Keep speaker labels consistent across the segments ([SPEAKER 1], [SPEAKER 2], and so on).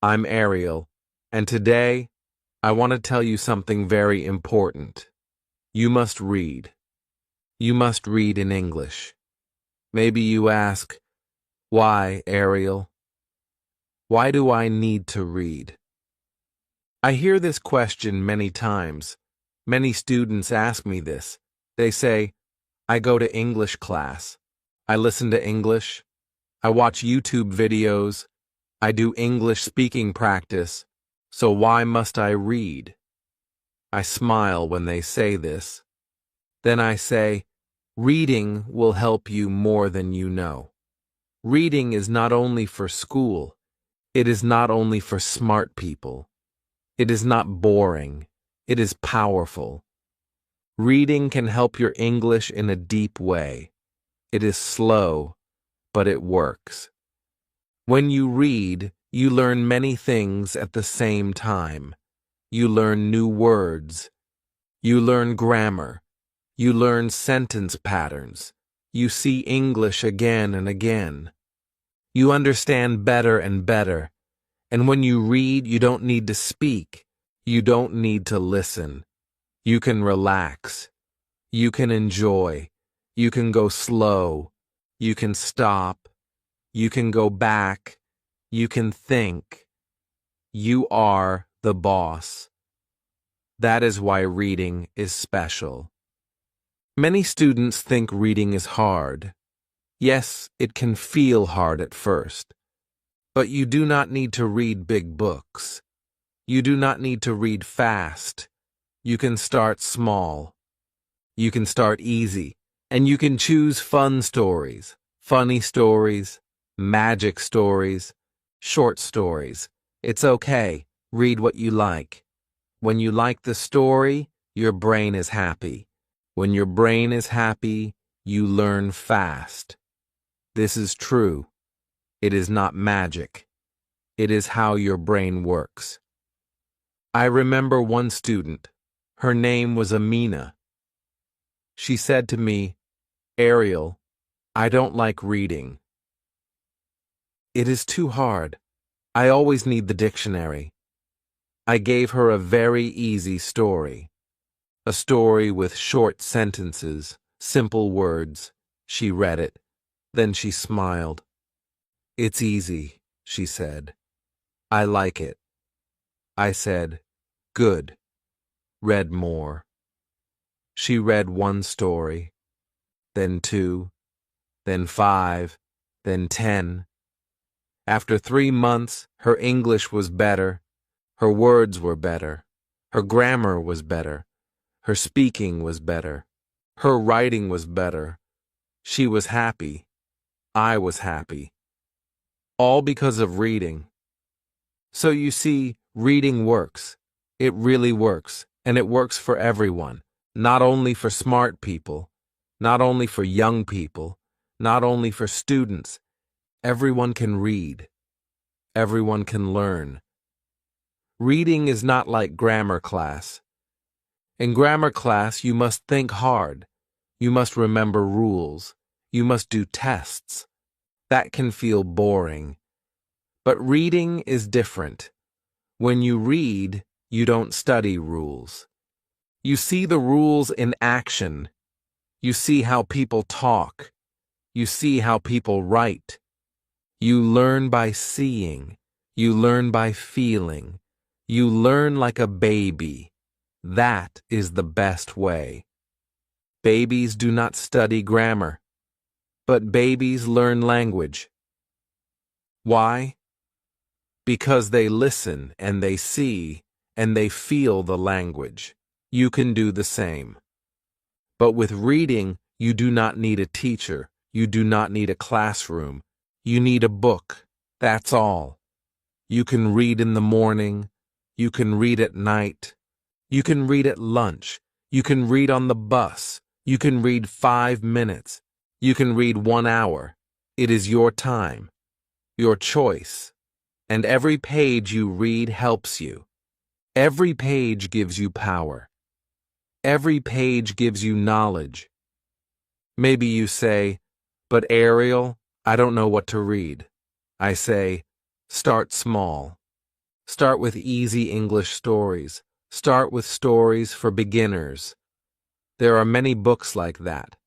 [SPEAKER 1] I'm Ariel, and today I want to tell you something very important. You must read. You must read in English. Maybe you ask, why, Ariel? Why do I need to read? I hear this question many times. Many students ask me this. They say, I go to English class. I listen to English. I watch YouTube videos. I do English speaking practice. So why must I read? I smile when they say this. Then I say, reading will help you more than you know. Reading is not only for school. It is not only for smart people. It is not boring. It is powerful. Reading can help your English in a deep way. It is slow, but it works. When you read, you learn many things at the same time. You learn new words. You learn grammar. You learn sentence patterns. You see English again and again. You understand better and better. And when you read, you don't need to speak. You don't need to listen. You can relax. You can enjoy. You can go slow. You can stop. You can go back. You can think. You are the boss. That is why reading is special. Many students think reading is hard. Yes, it can feel hard at first. But you do not need to read big books. You do not need to read fast. You can start small. You can start easy. And you can choose fun stories, funny stories, magic stories, short stories. It's okay. Read what you like. When you like the story, your brain is happy. When your brain is happy, you learn fast. This is true. It is not magic. It is how your brain works. I remember one student. Her name was Amina. She said to me, Ariel, I don't like reading. It is too hard. I always need the dictionary. I gave her a very easy story. A story with short sentences, simple words. She read it. Then she smiled. It's easy, she said. I like it. I said, good. Read more. She read one story, then 2, then 5, then 10. After 3 months, her English was better. Her words were better. Her grammar was better. Her speaking was better. Her writing was better. She was happy. I was happy. All because of reading. So you see, reading works. It really works, and it works for everyone, not only for smart people, not only for young people, not only for students. Everyone can read. Everyone can learn. Reading is not like grammar class. In grammar class, you must think hard. You must remember rules. You must do tests. That can feel boring. But reading is different. When you read, you don't study rules. You see the rules in action. You see how people talk. You see how people write. You learn by seeing. You learn by feeling. You learn like a baby. That is the best way. Babies do not study grammar, but babies learn language. Why? Because they listen and they see and they feel the language. You can do the same. But with reading, you do not need a teacher. You do not need a classroom. You need a book. That's all. You can read in the morning. You can read at night. You can read at lunch. You can read on the bus. You can read 5 minutes. You can read 1 hour. It is your time, your choice. And every page you read helps you. Every page gives you power. Every page gives you knowledge. Maybe you say, but Ariel, I don't know what to read. I say, start small. Start with easy English stories. Start with stories for beginners. There are many books like that,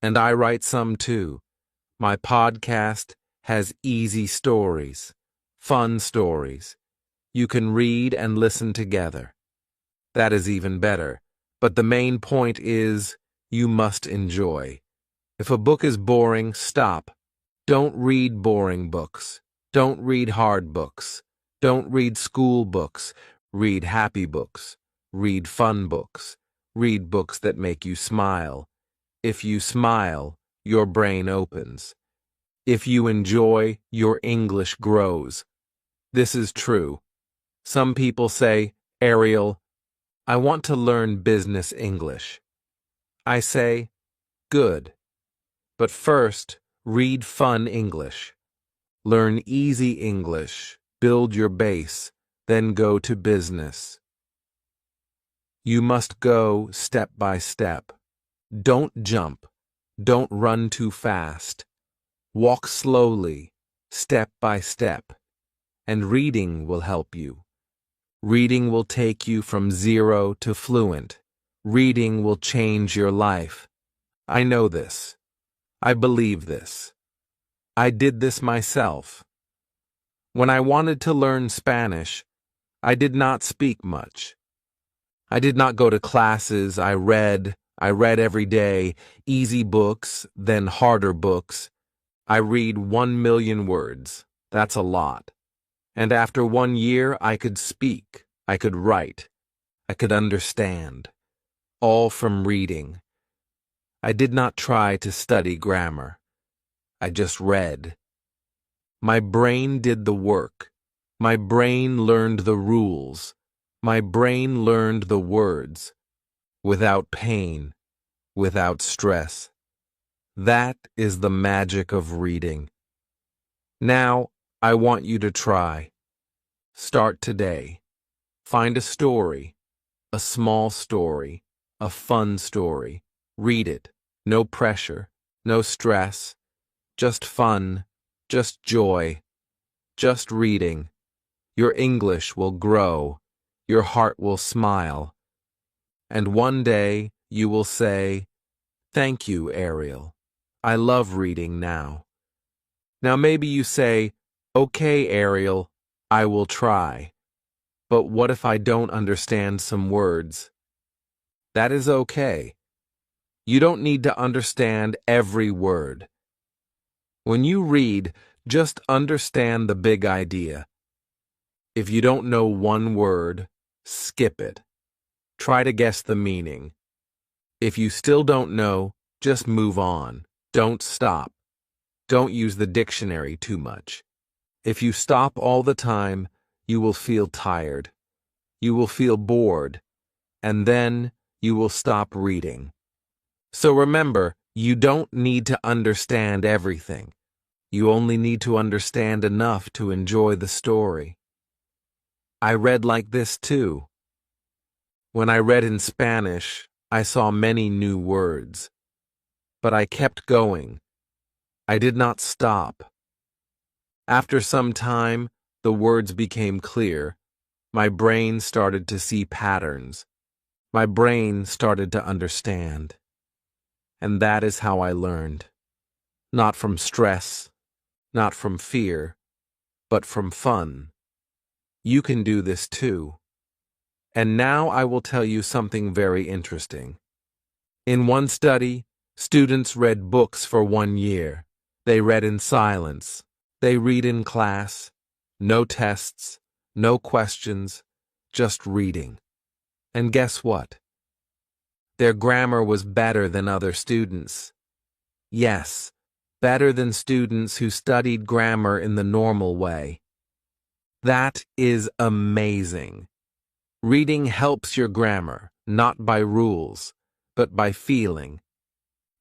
[SPEAKER 1] and I write some too. My podcast has easy stories, fun stories. You can read and listen together. That is even better. But the main point is, you must enjoy. If a book is boring, stop. Don't read boring books. Don't read hard books. Don't read school books. Read happy books. Read fun books. Read books that make you smile. If you smile, your brain opens. If you enjoy, your English grows. This is true. Some people say, Ariel, I want to learn business English. I say, good. But first, read fun English. Learn easy English, build your base, then go to business. You must go step by step. Don't jump. Don't run too fast. Walk slowly, step by step, and reading will help you. Reading will take you from zero to fluent. Reading will change your life. I know this. I believe this. I did this myself. When I wanted to learn Spanish, I did not speak much. I did not go to classes. I read every day, easy books, then harder books. I read 1 million words. That's a lot. And after 1 year, I could speak, I could write, I could understand. All from reading. I did not try to study grammar. I just read. My brain did the work. My brain learned the rules. My brain learned the words. Without pain, without stress. That is the magic of reading. Now, I want you to try. Start today. Find a story, a small story, a fun story. Read it. No pressure, no stress, just fun, just joy, just reading. Your English will grow. Your heart will smile. And one day you will say, "Thank you, Ariel. I love reading now." Now maybe you say, "Okay, Ariel, I will try. But what if I don't understand some words?" That is okay. You don't need to understand every word. When you read, just understand the big idea. If you don't know one word, skip it. Try to guess the meaning. If you still don't know, just move on. Don't stop. Don't use the dictionary too much. If you stop all the time, you will feel tired. You will feel bored. And then you will stop reading. So remember, you don't need to understand everything. You only need to understand enough to enjoy the story. I read like this too. When I read in Spanish, I saw many new words. But I kept going. I did not stop. After some time, the words became clear. My brain started to see patterns. My brain started to understand. And that is how I learned. Not from stress, not from fear, but from fun. You can do this too. And now I will tell you something very interesting. In one study, students read books for 1 year. They read in silence. They read in class. No tests, no questions, just reading. And guess what? Their grammar was better than other students. Yes, better than students who studied grammar in the normal way. That is amazing. Reading helps your grammar, not by rules, but by feeling.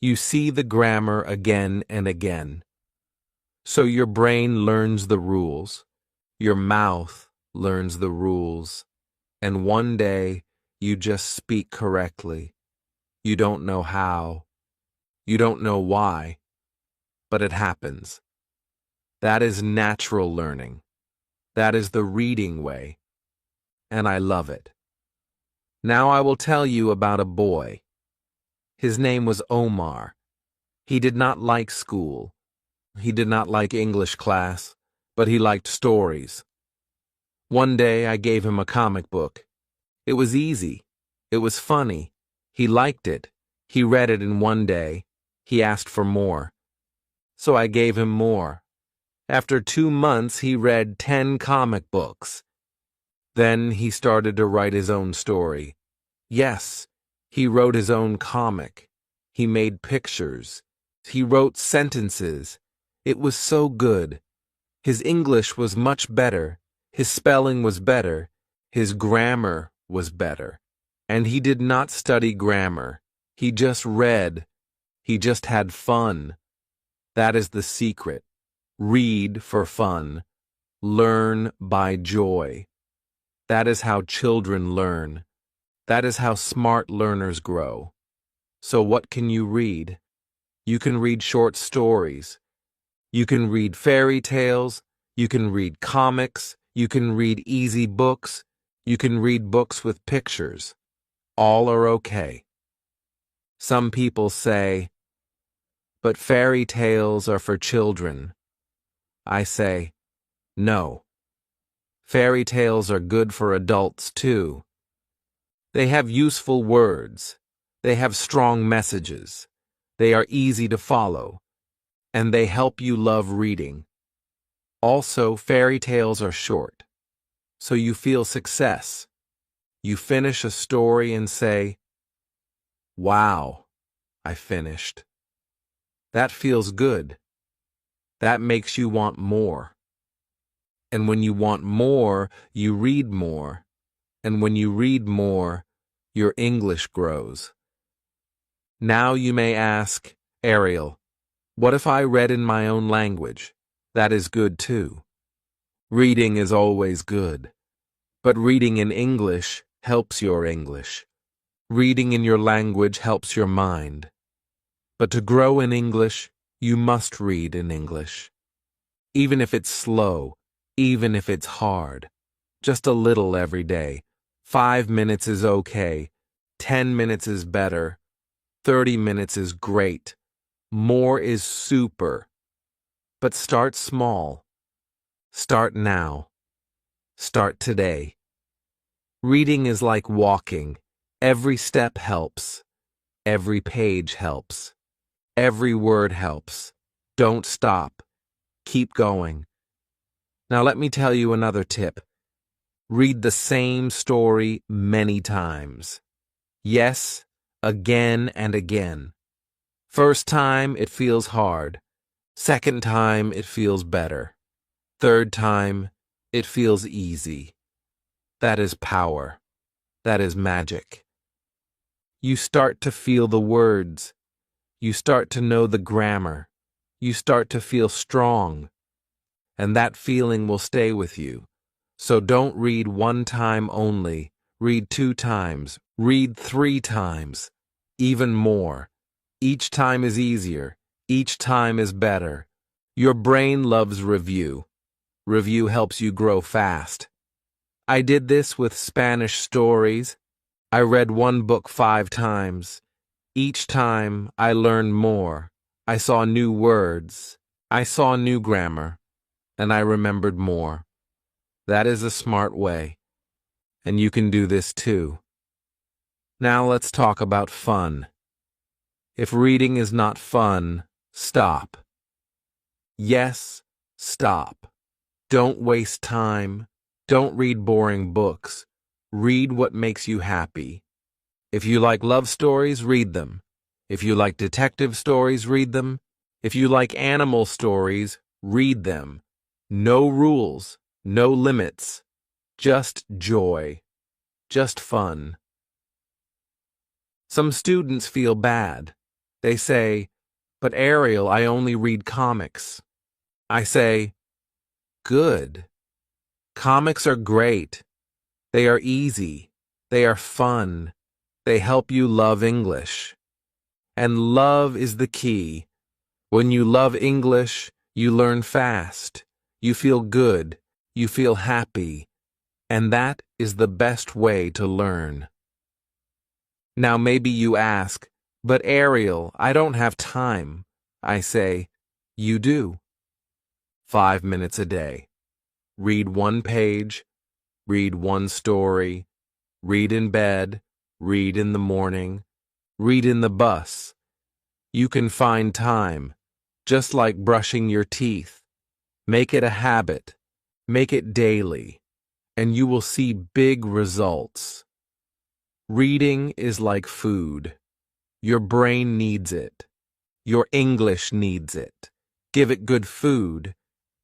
[SPEAKER 1] You see the grammar again and again. So your brain learns the rules, your mouth learns the rules, and one day you just speak correctly. You don't know how. You don't know why. But it happens. That is natural learning. That is the reading way. and I love it. Now I will tell you about a boy. His name was Omar. He did not like school. He did not like English class, but he liked stories. One day I gave him a comic book. It was easy. It was funny. He liked it. He read it in one day. He asked for more. So I gave him more. After 2 months, he read 10 comic books. Then he started to write his own story. Yes, he wrote his own comic. He made pictures. He wrote sentences. It was so good. His English was much better. His spelling was better. His grammar was better. And he did not study grammar. He just read. He just had fun. That is the secret. Read for fun. Learn by joy. That is how children learn. That is how smart learners grow. So what can you read? You can read short stories. You can read fairy tales. You can read comics. You can read easy books. You can read books with pictures. All are okay. Some people say, but fairy tales are for children. I say, no. Fairy tales are good for adults too. They have useful words. They have strong messages. They are easy to follow. And they help you love reading. Also, fairy tales are short. So you feel success. You finish a story and say, wow, I finished. That feels good. That makes you want more. And when you want more, you read more. And when you read more, your English grows. Now you may ask, Ariel, what if I read in my own language? That is good too. Reading is always good. But reading in English helps your English. Reading in your language helps your mind. But to grow in English, you must read in English. Even if it's slow, even if it's hard. Just a little every day. 5 minutes is okay. 10 minutes is better. 30 minutes is great. More is super. But start small. Start now. Start today. Reading is like walking. Every step helps. Every page helps. Every word helps. Don't stop. Keep going. Now let me tell you another tip. Read the same story many times. Yes, again and again. First time, it feels hard. Second time, it feels better. Third time, it feels easy. That is power. That is magic. You start to feel the words. You start to know the grammar. You start to feel strong. And that feeling will stay with you. So don't read 1 time only. Read 2 times. Read 3 times. Even more. Each time is easier. Each time is better. Your brain loves review. Review helps you grow fast. I did this with Spanish stories. I read 1 book 5 times. Each time I learned more. I saw new words. I saw new grammar. And I remembered more. That is a smart way. And you can do this too. Now let's talk about fun. If reading is not fun, stop. Yes, stop. Don't waste time. Don't read boring books. Read what makes you happy. If you like love stories, read them. If you like detective stories, read them. If you like animal stories, read them. No rules, no limits. Just joy. Just fun. Some students feel bad. They say, but Ariel, I only read comics. I say, good. Comics are great. They are easy. They are fun. They help you love English. And love is the key. When you love English, you learn fast. You feel good. You feel happy. And that is the best way to learn. Now maybe you ask, but Ariel, I don't have time. I say, you do. 5 minutes a day. Read one page, read one story, read in bed, read in the morning, read in the bus. You can find time, just like brushing your teeth. Make it a habit, make it daily, and you will see big results. Reading is like food. Your brain needs it. Your English needs it. Give it good food.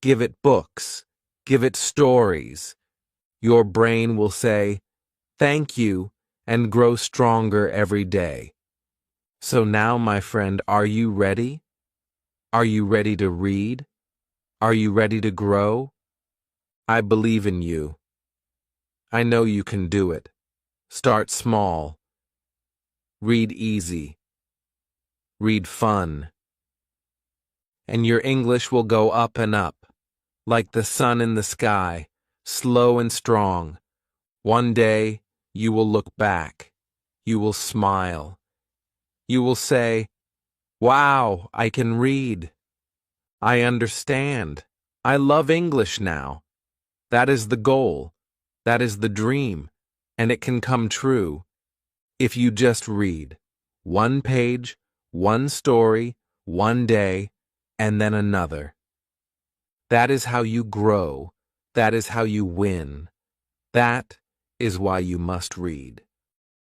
[SPEAKER 1] Give it books. Give it stories. Your brain will say, "Thank you," and grow stronger every day. So now, my friend, are you ready? Are you ready to read? Are you ready to grow? I believe in you. I know you can do it. Start small. Read easy. Read fun. And your English will go up and up, like the sun in the sky, slow and strong. One day, you will look back. You will smile. You will say, "Wow, I can read. I understand. I love English now." That is the goal. That is the dream. And it can come true if you just read one page, one story, one day, and then another. That is how you grow. That is how you win. That is why you must read.